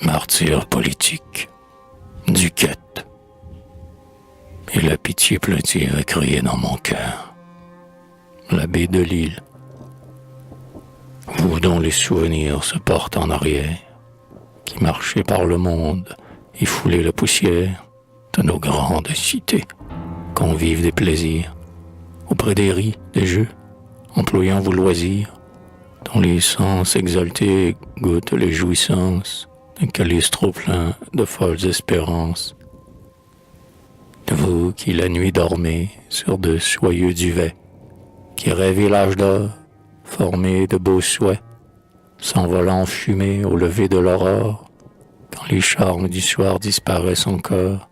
martyr politique, Duquette. Et la pitié plaintive a crié dans mon cœur. L'abbé de Lille, vous dont les souvenirs se portent en arrière, qui marchez par le monde et foulez la poussière de nos grandes cités, convives des plaisirs, auprès des ris, des jeux, employant vos loisirs, dont les sens exaltés goûtent les jouissances d'un calice trop plein de folles espérances. De vous qui la nuit dormez sur de soyeux duvets, qui rêvez l'âge d'or, formé de beaux souhaits, s'envolant en fumée au lever de l'aurore, quand les charmes du soir disparaissent encore,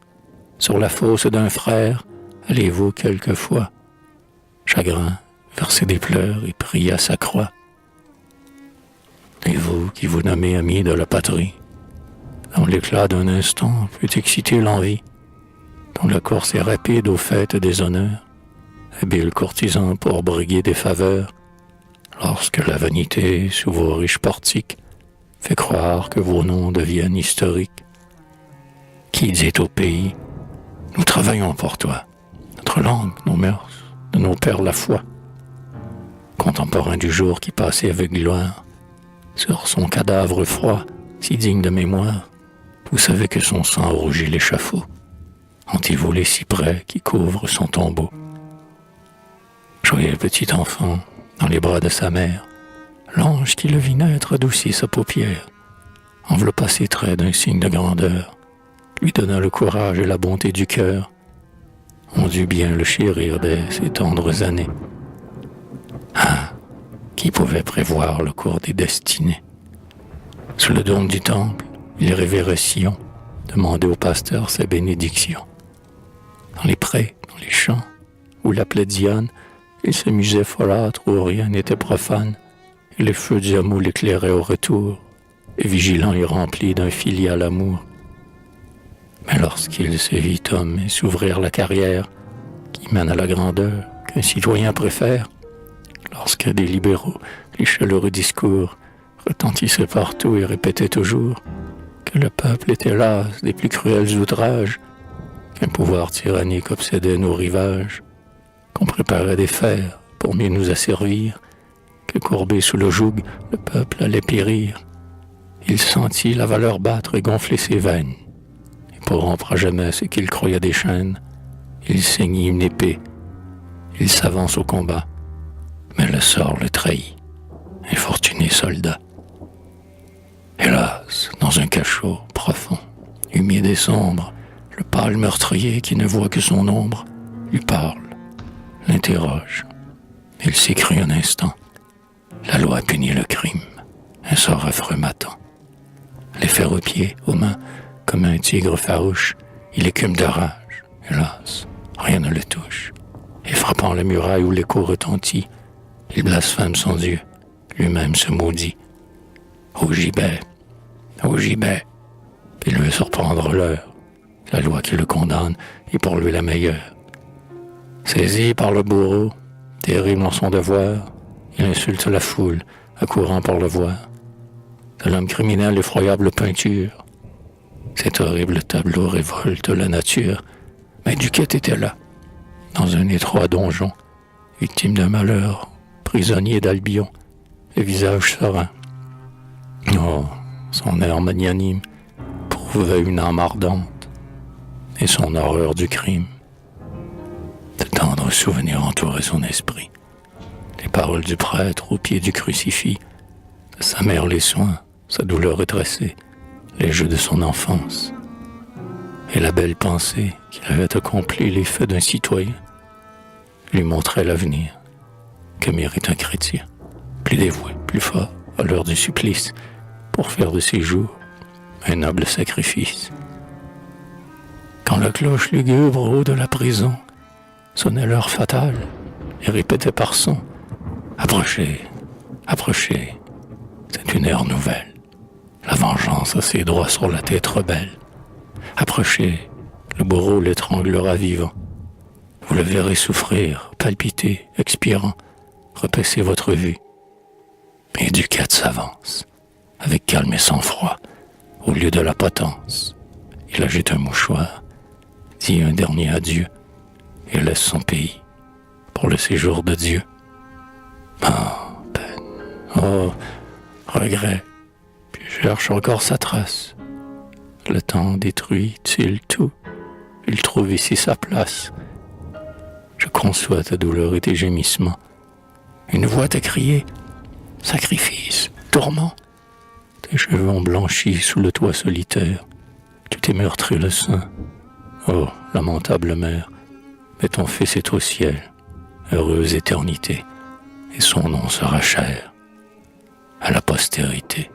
sur la fosse d'un frère, allez-vous quelquefois, chagrin, verser des pleurs et prier à sa croix. Et vous qui vous nommez amis de la patrie, dont l'éclat d'un instant peut exciter l'envie, dont la course est rapide aux fêtes des honneurs, habile courtisan pour briguer des faveurs, lorsque la vanité, sous vos riches portiques, fait croire que vos noms deviennent historiques. Qui dit au pays, nous travaillons pour toi, notre langue, nos mœurs, de nos pères la foi. Contemporain du jour qui passait avec gloire, sur son cadavre froid, si digne de mémoire, vous savez que son sang rougit l'échafaud. Hantez-vous les cyprès qui couvrent son tombeau. Joyeux petit enfant, dans les bras de sa mère, l'ange qui le vit naître adoucit sa paupière, enveloppa ses traits d'un signe de grandeur, lui donna le courage et la bonté du cœur. On dut bien le chérir dès ses tendres années. Ah, qui pouvait prévoir le cours des destinées? Sous le dôme du temple, il révérait Sion, demandait au pasteur sa bénédiction. Dans les prés, dans les champs, où l'appelait Diane, il s'amusait folâtre où rien n'était profane, et les feux du hameau l'éclairaient au retour, et vigilant et rempli d'un filial amour. Mais lorsqu'il se vit homme et s'ouvrir la carrière qui mène à la grandeur qu'un citoyen préfère, lorsque des libéraux, les chaleureux discours retentissaient partout et répétaient toujours que le peuple était las des plus cruels outrages, qu'un pouvoir tyrannique obsédait nos rivages, qu'on préparait des fers pour mieux nous asservir, que courbé sous le joug, le peuple allait périr. Il sentit la valeur battre et gonfler ses veines, et pour rompre à jamais ce qu'il croyait des chaînes, il saignit une épée, il s'avance au combat, mais le sort le trahit, infortuné soldat. Hélas, dans un cachot profond, humide et sombre, le pâle meurtrier qui ne voit que son ombre lui parle, l'interroge. Il s'écrie un instant. La loi punit le crime, un sort affreux m'attend. Les fers aux pieds, aux mains, comme un tigre farouche, il écume de rage. Hélas, rien ne le touche. Et frappant la muraille où l'écho retentit, il blasphème son Dieu, lui-même se maudit. Au gibet, il veut surprendre l'heure. La loi qui le condamne est pour lui la meilleure. Saisi par le bourreau, terrible en son devoir, il insulte la foule, accourant pour le voir. De l'homme criminel, effroyable peinture. Cet horrible tableau révolte la nature, mais Duquette était là, dans un étroit donjon, victime d'un malheur, prisonnier d'Albion, le visage serein. Oh, son air magnanime prouvait une âme ardente, et son horreur du crime. De tendres souvenirs entouraient son esprit. Les paroles du prêtre au pied du crucifix, de sa mère les soins, sa douleur rétrécée, les jeux de son enfance, et la belle pensée qu'il avait accompli les faits d'un citoyen, lui montrait l'avenir que mérite un chrétien, plus dévoué, plus fort, à l'heure du supplice, pour faire de ses jours un noble sacrifice. Quand la cloche lugubre au haut de la prison sonnait l'heure fatale et répétait par son « Approchez, approchez, c'est une ère nouvelle. La vengeance a ses droits sur la tête rebelle. Approchez, le bourreau l'étranglera vivant. Vous le verrez souffrir, palpiter, expirant, repasser votre vue. Et Duquette s'avance, avec calme et sang-froid, au lieu de la potence. Il agite un mouchoir, dit un dernier adieu et laisse son pays pour le séjour de Dieu. Ah, peine, oh, regret, puis cherche encore sa trace. Le temps détruit-il tout? Il trouve ici sa place. Je conçois ta douleur et tes gémissements. Une voix t'a crié, sacrifice, tourment. Tes cheveux ont blanchi sous le toit solitaire. Tu t'es meurtri le sein. Oh, lamentable mère, mais ton fils est au ciel, heureuse éternité, et son nom sera cher à la postérité.